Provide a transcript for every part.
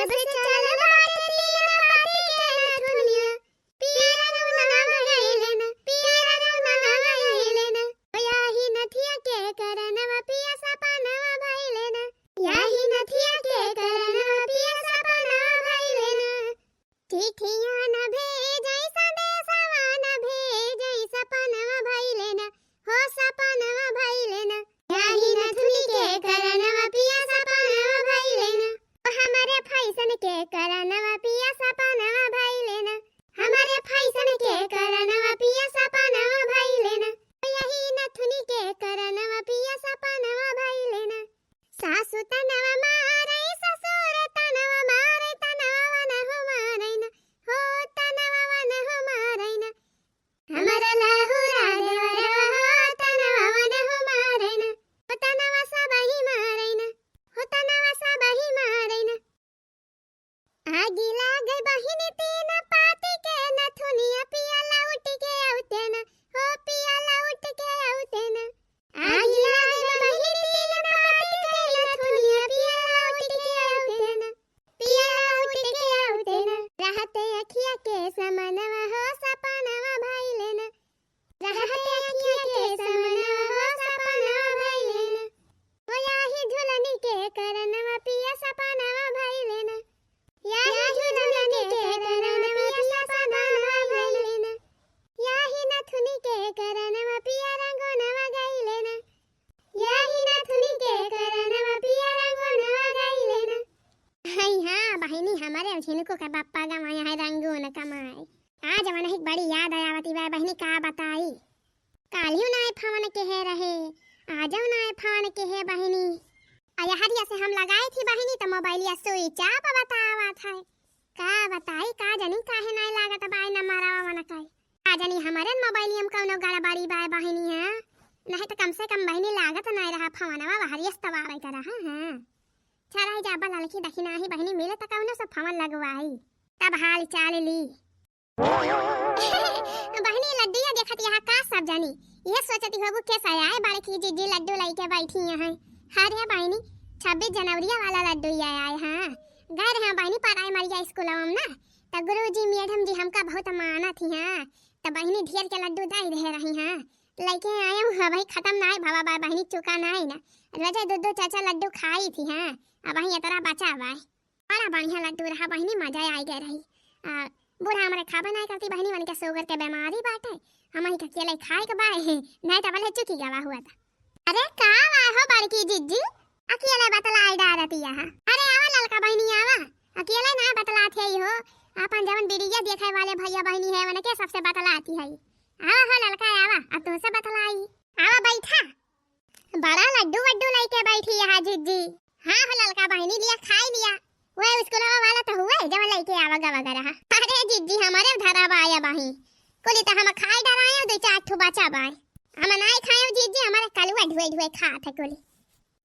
जब से चलल बाटे तीन पाटी के नथुनिया पियरा रंग गइले न पियरा रंग गइले न याही नथिया के करनवा पिया सपनवा भइले न याही नथिया के करनवा पिया सपनवा भइले न चिट्ठिया न भेजै संदेशवा न भेजै सपनवा भइले न हो सपनवा भइले न याही नथुनी के करनवा पिया सपनवा भइले न हमारे फैशन के करनवा पिया सपनवा भइले न हमारे फैशन के करनवा पिया सपनवा भइले न यही नथुनी के करनवा पिया सपनवा भइले न सासु तनवा मारै ससुर तनवा मारै तनवा वन हो मारै न हो तनवा वन हो मारै न हमरा लाहुरा देवरवा हो तनवा वन हो मारै न हो तनवा सबही मारै न हो तनवा सबही मारै न आगी लागे बहिनी तीन पाटी के नथुनिया पिया लौट के औते न हो पिया लौट के औते न आगी लागे बहिनी तीन पाटी के नथुनिया पिया लौट के औते न पिया लौट के औते न रहते अखिया के समनवा हो सपनवा भइले न रहते अखिया के समनवा हो सपनवा भइले न हो याही झुलनी के करनवा पिया सपनवा भइले न याही झुलनी के करनवा पिया सपनवा भइले न याही नथुनी के करनवा पिया रंगनवा गइले न याही नथुनी के करनवा पिया रंगनवा गइले न हाय हां बहिनी हमारे झिनको का बाप्पा गमाया है रंगोन कमाई आज मन ही बड़ी याद आयावती बा बहिनी का बताई कालियो नाय फवन के है रहे आजो नाय फवन के है बहिनी आया हरिया से हम लगाई थी बहिनी तो मोबाइलिया स्विच ऑफ बतावा था का बताई का जानी काहे नाय लागत बाय न मारावा मन काई का जानी हमारे मोबाइलियम कौनो गड़बड़ी बाय बहिनी है नहीं तो कम से कम बहिनी लागत नाय रहा फवनवा हरिया तवार कर रहा हां चला जा बला लखी दखिना ही बहिनी मिले त कौनो सब फवन लगवाई तब हाल चाल ली बहिनी लड्डूया देखत यहाँ का सब जानी ये सोचती होबू कैसा आए बाड़े की जीजी लड्डू लाई के बैठी हैं हर है बहिनी 26 जनवरी वाला लड्डू आए हां गए रहे बहिनी पढ़ाई मरिया स्कूल में ना त गुरुजी मैडम जी हमका बहुत मानत ही हां त बहिनी ढेर के लड्डू दे रहे रही हां लेके आए हूं भाई खत्म ना है भावा बा बहिनी चुका ना है ना रोजे दो चाचा लड्डू खाई थी हां अब वही इतना बचा बाय बड़ा बढ़िया लड्डू रहा बहिनी मजा आई गई रही बूढ़ा हमारे खाबा नहीं करती बहिनी मन के शुगर के बीमारी बाटे हम ही अकेले खाए के बाय नहीं तो भले चुकी गवा हुआ था अरे का हो बड़की जिज्जी अकेले बतलाई डारती यहां अरे आवा ललका बहिनी आवा अकेले ना बतलाते ही हो अपन जवन वीडियो देखे वाले भैया बहिनी है उनके सबसे बतलाती है आवा हो ललका आवा अब तो से बतलाई आवा बैठा बड़ा लड्डू वड्डू लेके बैठी यहां जिज्जी हां हो ललका बहिनी लिया खाई लिया वो स्कूल वाला तो हुआ जब लेके आवा गवा रहा अरे जिज्जी हमारे धरा बाया बाही कोली तो हम खाई डरायो दो चार ठो बचा बाय हम नहीं खायो जिज्जी हमारे कलुआ ढुए ढुए खा थे कोली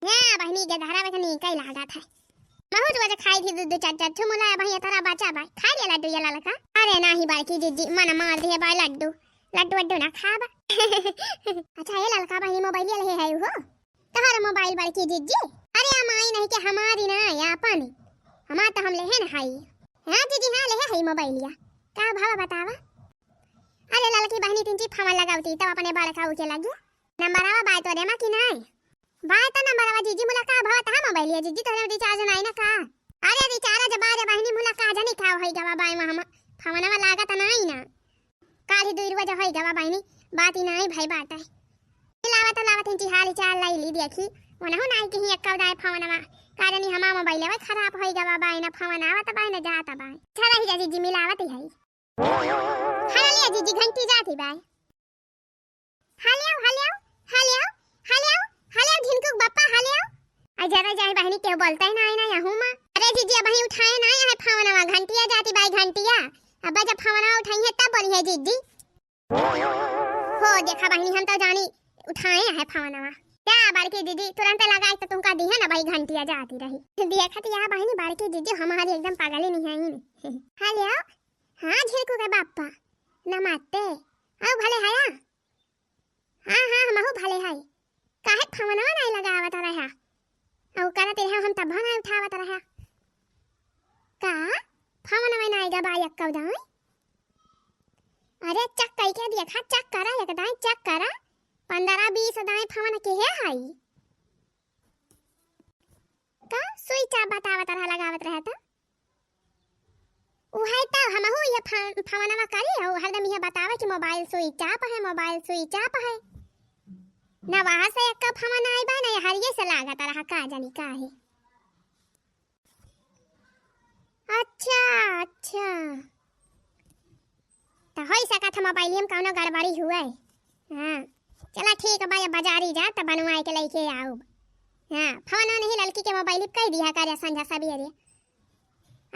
हां बहिनी के धरा में नहीं कई लागा था बहुत वजह खाई थी दो चार ठो मुला भाई तेरा बचा बाय खा लिया लड्डू ये ललका अरे नहीं बाकी जिज्जी मन मार दिए बाय लड्डू लड्डू वड्डू ना खाबा अच्छा ये ललका बहिनी मोबाइल ले है हो तोहरा मोबाइल बाकी जिज्जी अरे हमारी नहीं के हमारी ना या अपन हमार तो हम ले है ना हाई हां जीजी हां ले है मोबाइलिया का भाव बतावा अरे ललकी बहनी तिंची फमल लगावती तब अपने बाल का उके लगी नंबरवा बाय तो देमा कि नहीं बाय तो नंबरवा जीजी मुला का भाव ता मोबाइलिया जीजी तोरे रिचार्ज नहीं ना का अरे रिचार्ज बाय बहनी मुला का जानी का होई गवा बाय हम फमनवा लागत नहीं ना काली दूर वजह होई गवा बहनी बात ही नहीं भाई बात है लावत तिंची हाल चाल लाई ली देखी वनहु नहीं कि एक दाय फमनवा कारण हमा मोबाइल में खराब होई गवा बाय ना फोन आवत बाय ना जाता बाय छरा ही जीजी मिलावत है हां लिया जीजी घंटी जाती बाय हालियो झिनकू बप्पा हालियो आ जरा जाए बहनी के बोलता ही ना यहू मां अरे जीजी अब ही उठाए ना है फोनवा घंटिया जाती बाय घंटिया अब जब फोनवा उठाई है तब बोली है जीजी हो देखा बहनी हम तो जानी उठाए है फोनवा क्या बाड़की दीदी तुरंत लगाई तो तुमका दी है ना भाई घंटिया जाती रही देखत या बहनी बाड़की दीदी हमारी एकदम पागल ही नहीं है हेलो हां झिरकू के बाप्पा नमस्ते आओ भले हया हां हमहु भले है काहे फोनवा नहीं लगावत रहा औ करत रहा हम तब ना उठावत रहा का फोन में ना आएगा बा यक्का दाई अरे चक कई के दिया खा चक करा एक दाई चक करा 15-20 दाई फोन के है हाई का स्विच आप बतावत रहा लगावत रहता उहाई त हमहु ये फोनवा करी हो हरदम ये बतावे कि मोबाइल स्विच ऑफ है ना वहां से एक फोन आई बा ना हरिये से लागत रहा का जानी का है अच्छा तो होई सकत मोबाइल में कौनो गड़बड़ी हुए हां चला ठीक है भाई बाजारी जा त बनवाए के लेके आओ हां फोन नहीं लड़की के मोबाइल कह दिया करे संझा सवेरे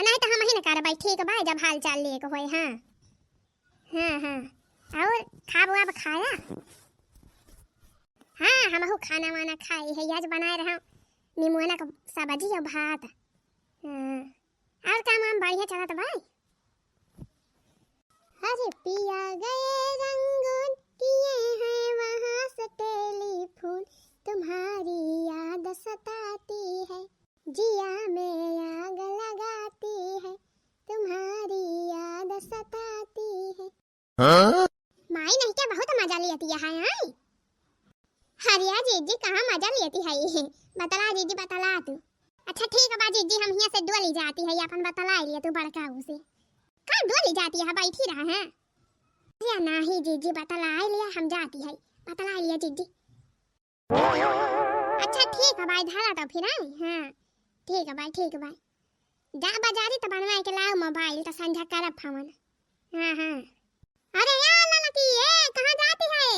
नहीं तो हम ही न कर भाई ठीक भाई जब हाल चाल ले को होय हां और खा बुआ खाया हां हम खाना वाना खाई है आज बनाए रहा निमुआना का सब्जी और भात हां और काम हम बढ़िया चलत भाई अरे पिया गए रंगून किए हैं वहां से टेलीफोन तुम्हारी याद सताती है जिया में आग लगाती है तुम्हारी याद सताती है माई नहीं क्या बहुत मजा लेती है आई हरिया जीजी कहाँ मजा लेती है बतला जीजी बतला तू अच्छा ठीक है बा जीजी हम यहाँ से डोली जाती है अपन बतला लिया तू बड़का उसे कहाँ डोली जाती है बैठी रहा है या नहीं जीजी बतला लिया हम जाती है बतला लिया जीजी अच्छा ठीक है भाई धारा तो फिर आई हां ठीक है भाई जा बाजारी तो बनवाए के लाओ मोबाइल तो संझा करब फोन हां अरे यार ललकी ये कहां जाती है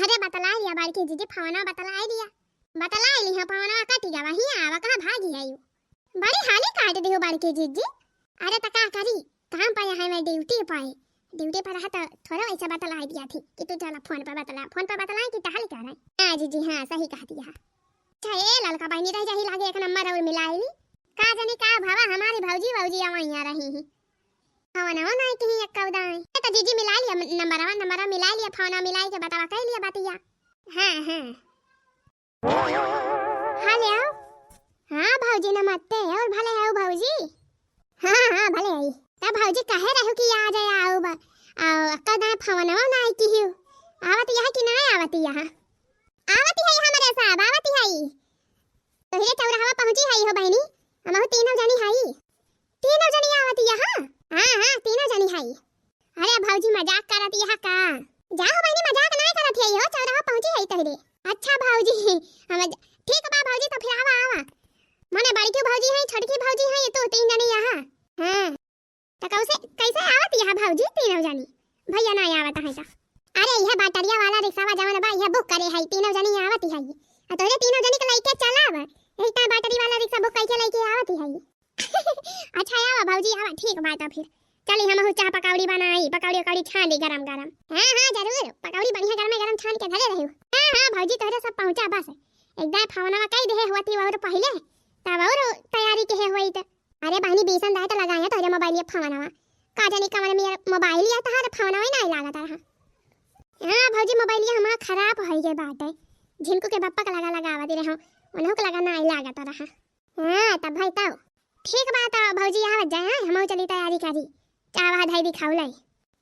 अरे बतला लिया बालकी जीजी फोन बतला दिया बतला ली है फोन कट गया वही आवा कहां भागी है यू बड़ी हाली काट दी हो बालकी जीजी अरे तो का करी काम पे है मैं ड्यूटी पर है तो थोड़ा वैसा बतला दिया थी कि तू चला फोन पर बतला कि टहल कर रहा है हां जीजी हां सही कह दिया अच्छा ए लड़का बहनी रह जाही लागे एक नंबर और मिलाई ली का जाने का भावा हमारी भौजी वहीं रही है फोन हो नहीं कहीं एक कौदाई तो जीजी मिला लिया नंबर मिला लिया फोन मिलाई के बतावा कह लिया बातिया हां हेलो हां भौजी नमस्ते और भले हो भौजी हां भले आई तब भौजी कहे रहो कि आ जाए आओ कदा फोन ना आई की आवत यह कि ना आवत यह आवत है हमारे साहब आवत है तो ये चौराहा पहुंची है हो बहनी हम तीनों जनी है तीनों जनी आवत यह हां तीनों जनी है अरे भौजी मजाक करत यह का जाओ बहनी मजाक ना करत है हो चौराहा पहुंची है तहरे अच्छा भौजी हम ठीक बा भौजी तो फिर आवा मने बड़ी भौजी है छोटकी भौजी है तो तीन जनी यहां हां तो कैसे आवत यह भौजी तीनों जनी भैया ना आवत है का अरे यह बैटरिया वाला रिक्शा जवन बा यह बुक करे है तीनों जनी आवत है तो ये तीनों जनी के लेके चलाव यही ता बैटरी वाला रिक्शा बुक करके लेके आवत है अच्छा आवा भौजी आवा ठीक बात है फिर चली हम चाह पकौड़ी बनाई पकौड़ी छान ली गरम हां जरूर पकौड़ी बढ़िया गरम छान के धरे रही हां भौजी तोरे सब पहुंचा बस एकदम फोनवा कह दे होती और पहले तब और तैयारी के होई त अरे बहनी बेसन दाए तो लगाया तोरे मोबाइल फोनवा का जाने कमर में मोबाइल या तहार फोनवा नहीं लागत रहा हां भौजी मोबाइल हमारा खराब हो गए बात है झिनकू के बप्पा का लगावा दे रहा उन्हों को लगा नहीं लागत रहा हां तब भाई तब ठीक बात है भौजी आवत जाए हम चली तैयारी करी चावा धाई भी खाऊ लाई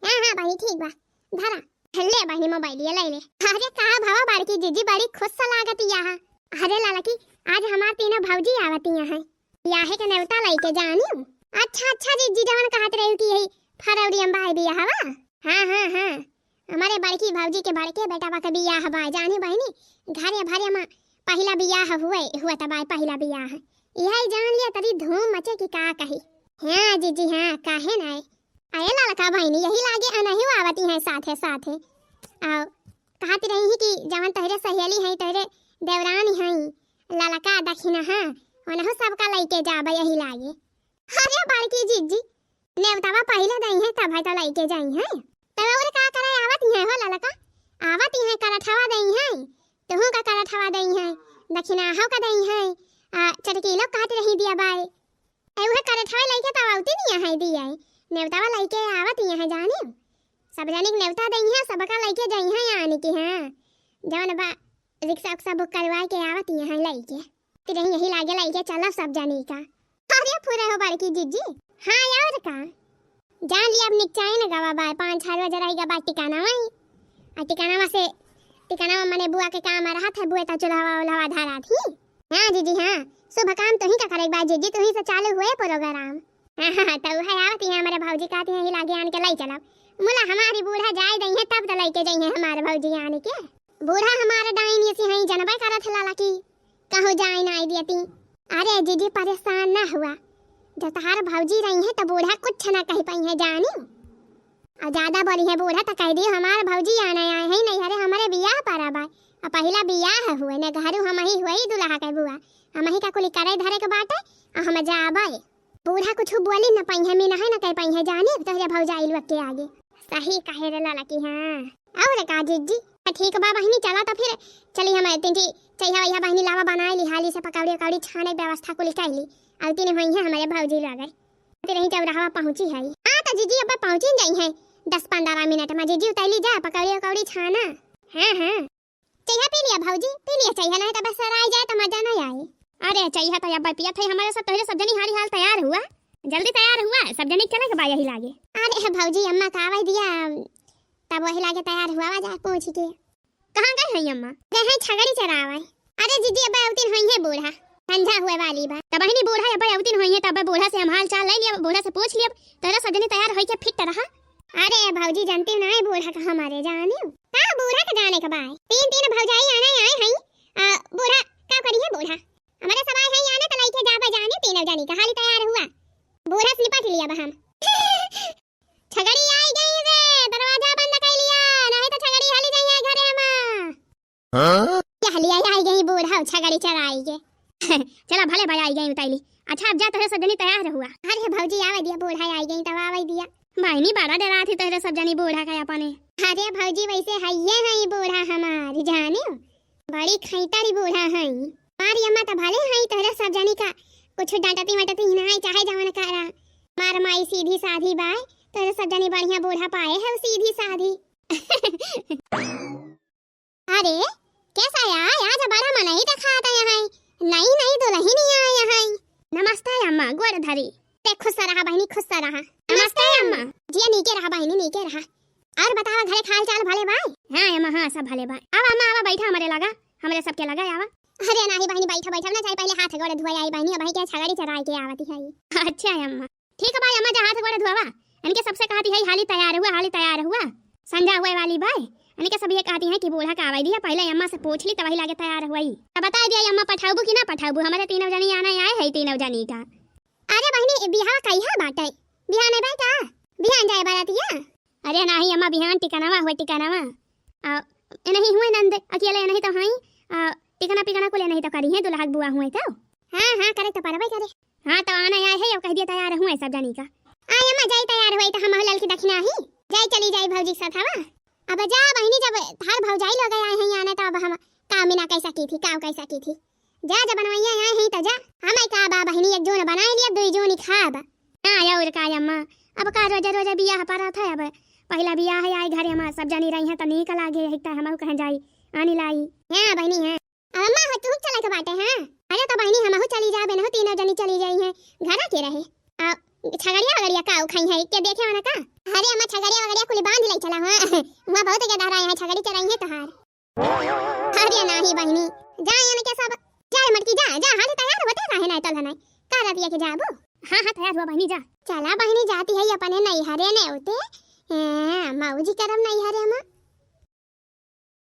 हां बहनी ठीक बा धरा ले बहनी मोबाइल ले ले अरे का भावा बड़की जीजी बड़ी खुश लागत यहां अरे लाला की आज हमार तीनों भौजी आवत यहां याहे के नेवता लेके जानी अच्छा जीजी जवन कहत रही कि यही फरवरी में भाई बियाह हां हमारे बड़की भौजी के बड़के बेटा बा के बियाह बा जानी बहनी घरे भरे में पहला बियाह हुआ तब पहला बियाह यही जान लिया तरी धूम मचे की का कही हां जीजी हां काहे ना आए लड़का बहनी यही लागे अनही आवती है साथे आओ कहती रही कि जवन तहरे सहेली है तहरे देवरानी है ललका दखिना हां ओनहु सबका लेके जाबे यही लागे अरे बड़की जीजी नेवतावा पहले दई है तब है तो लेके जाई है तब और का करे आवत है हो ललका आवत है करठवा दई है तुहू का करठवा दई है दक्षिणा हो का दई है चटकी लोग कहते रही दिया बाय एवे करठवा लेके तब आवती नहीं है दिया नेवतावा लेके आवत है जानी सब जाने नेवता दई है सबका लेके जाई है यानी कि हां जवन बा रिक्शा बुक करवा के आवत है लेके तेरे यही लागे लेके चला सब जानी का अरे फुरे हो बड़की जीजी। हाँ और का जान लिया अब निकचाई न गवा बाय 5-6 बजे रहेगा बा टिकाना वही आ टिकाना मने बुआ के काम आ रहा था बुआ ता चुलावा उलावा धारा थी। हां जीजी हां शुभ काम तो ही का करे बा जीजी तो ही से चालू हुए प्रोग्राम। हां तो है आवती है हमारे भौजी कहते हैं ही लागे आन के लाई चला मुला हमारी बूढ़ा जाए दई है तब तो लेके जाई है हमारे भौजी आने के बूढ़ा हमारा डाइन ऐसी है जनबे करत लाला की कहो जाए ना आई दियती। अरे जीजी परेशान ना हुआ जब तहार भौजी रही है तो बूढ़ा कुछ ना कह पाई है जानी और ज्यादा बोली है बूढ़ा तो कह दी हमारे भौजी आने आए हैं नहीं अरे हमारे बियाह पारा बा और पहला बियाह हुए ने घरू हम ही हुई दुल्हा के बुआ हम ही का कुली करे धरे के बाटे और हम जाबे बूढ़ा कुछ बोली न पाई है मीना है न कह पाई है जानी तोहरे भौजाई लोग के आगे सही कहे रे लाला की। हां और का जीजी ठीक बा बहिनी चला तो फिर चली हम तिंटी चाहिए भैया बहिनी लावा बनाई ली हाली से पकौड़ी कौड़ी छाने व्यवस्था को लिखाई आलती ने हुई है हमारे भौजी लगे फिर यहीं जब रहा पहुंची है। हां तो जीजी अब पहुंची गई है 10-15 मिनट में जीजी उतैली जा पकौड़ी कौड़ी छाना। हां हां चाहिए पी लिया भौजी पी लिया चाहिए नहीं तो बस सराय जाए तो मजा नहीं आए। अरे चाहिए तो अब पिया थे हमारे साथ तोहरे सब जनी हारी हाल तैयार हुआ जल्दी तैयार हुआ सब जनी चले के बा यही लागे। अरे भौजी अम्मा का आवाज दिया तब वही लागे तैयार हुआ जा पहुंच के कहां गए हैं अम्मा गए हैं छगड़ी चरावे। अरे जीजी अब औतिन हुई है बूढ़ा ठंडा हुए वाली बा तब ही बूढ़ा अब औतिन हुई है तब बूढ़ा से हम हाल चाल ले लिया बूढ़ा से पूछ लिया तेरा सजनी तैयार होई के फिट रहा। अरे भौजी जानते ना है बूढ़ा का हमारे जाने का बूढ़ा का जाने का बाय तीन भौजाई आने आए हैं बूढ़ा का करी है बूढ़ा हमारे सवाई है आने तो लइके जाबे जाने तीनों जानी का हाली तैयार हुआ बूढ़ा से निपट लिया बा हम छगड़ी आई गई रे दरवाजा बंद कर लिया नहीं तो छगड़ी हाली जाई है घरे हम। हां हाली आई गई बूढ़ा छगड़ी चराई के चला भले भाई आई गई उतैली। अच्छा अब जा तोहरे सब जनी तैयार हुआ। अरे भौजी आवे दिया बूढ़ा आई गई तब आवे दिया भाईनी बड़ा डरा थी तोहरे सब जनी बूढ़ा का अपने। अरे भौजी वैसे हइये नहीं बूढ़ा हमारी जाने बड़ी खैतारी बूढ़ा है मारी अम्मा तो भले है तोहरे सब जनी का कुछ डांटती मटती नहीं चाहे जवन करा मार माई सीधी साधी बाय तोहरे सब जनी बढ़िया बूढ़ा पाए है सीधी साधी। अरे कैसा यार आज बड़ा मन ही दिखाता यहाँ नहीं दुल्ही नहीं आया यहाँ। नमस्ते अम्मा गोड़ धरी ते खुश रहा बहनी खुश रहा। नमस्ते अम्मा जी नीचे रहा बहनी नीचे रहा और बतावा घरे खाल चाल भले बाय। हां अम्मा हां सब भले बाय अब अम्मा आवा बैठा हमारे लगा हमारे सबके लगा आवा। अरे नहीं बहनी बैठा बैठा ना चाहे पहले हाथ गोड़ धोया आई बहनी अब के छगड़ी चराई के आवती है। अच्छा अम्मा ठीक है भाई अम्मा जा हाथ गोड़ धोवा इनके सबसे कहती है हाली तैयार हुआ संजा हुए वाली बाय इनके सब ये कहती है कि बूढ़ा का आवाई दिया पहले अम्मा से पूछ ली तभी लागे तैयार हुई अब बता दिया अम्मा पठाबू कि ना पठाबू हमारे तीनों जनी आना आए है तीनों जनी का। अरे बहनी बिहार कहिया बाटे बिहार में बेटा बिहान जाए बारातिया। अरे नहीं अम्मा बिहान टिकानावा नहीं हुए नंद अकेले नहीं तो हई टिकना पिकना को ले नहीं तो करी है दुल्हा बुआ हुए तो। हां करे तो परबे करे। हां तो आना आए है कह दिया तैयार हुए सब जनी का। आय अम्मा जाई तैयार हुई तो हम लल की दक्षिणा ही जाई चली जाई भौजी साथ हवा अब जा बहनी जब थार भौजाई लोग आए हैं आने तो अब हम कामिना कैसा की थी जा जब बनवाइया आए हैं तो जा हम का बा बहनी एक जोन बनाए लिया दुई जोन खाब। हां और का अम्मा अब का रोजा बियाह पड़ा था अब पहला बियाह है आई घरे हम सब जानी रही है तो नीक लागे है त हम कहां जाई आनी लाई। हां बहनी हां अम्मा हो तू चले के बाटे। हां अरे तो बहनी हम चली जाबे न तीनों जनी चली जाई है घर के रहे छगड़िया का खाई है के देखे वाला का। अरे अम्मा छगड़िया कुली बांध ले चला हां वहां बहुत ज्यादा रहा है छगड़ी चराई है तहार। अरे नहीं बहनी जा यानी के सब जा मटकी जा हाल तैयार होते रहे ना तल नहीं का रतिया के जाबो। हां तैयार हुआ बहनी जा चला बहनी जाती है अपने नहीं हरे ने होते मौजी करम नहीं हरे अम्मा